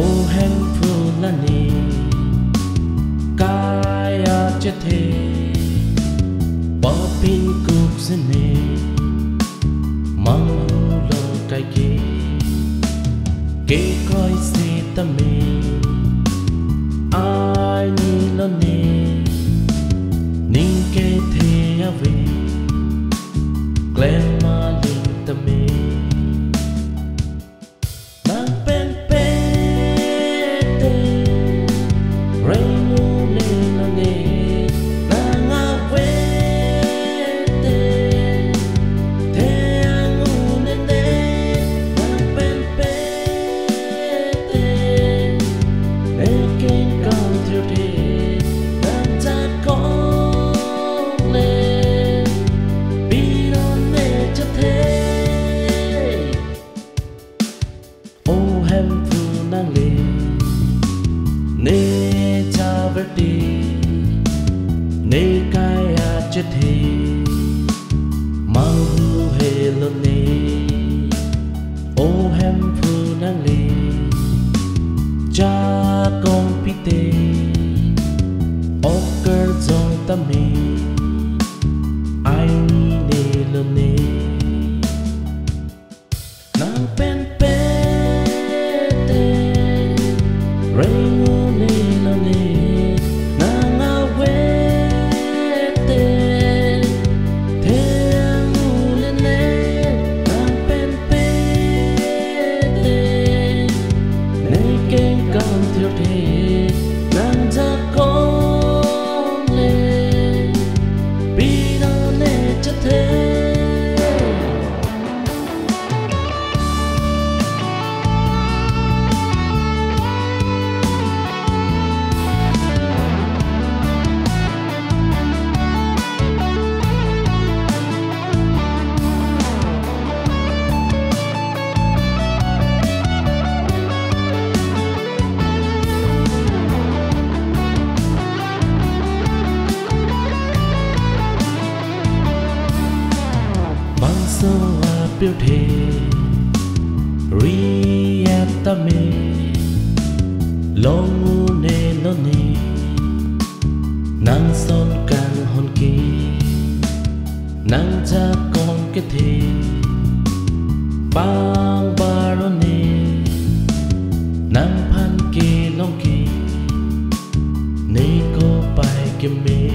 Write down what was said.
ô hem phu la ni kaya chết thế bỏ pin cục xin nè mang hu lo cái kế coi si tâm mình ai ni lo nè nín kê thế à về glen ma linh tâm mình nê cha vật đi nê kaya chết thì mau hu hê lô nê ô hem phu nang lê cha con pi tê ô cơ dòng tâm mê ai nê lô nê nang pen pe tê rain so a beauty riata me long ne no ni nang son can hon ki nang cha con cái thi bang barone nang phan ki long ki ne ko pai ke me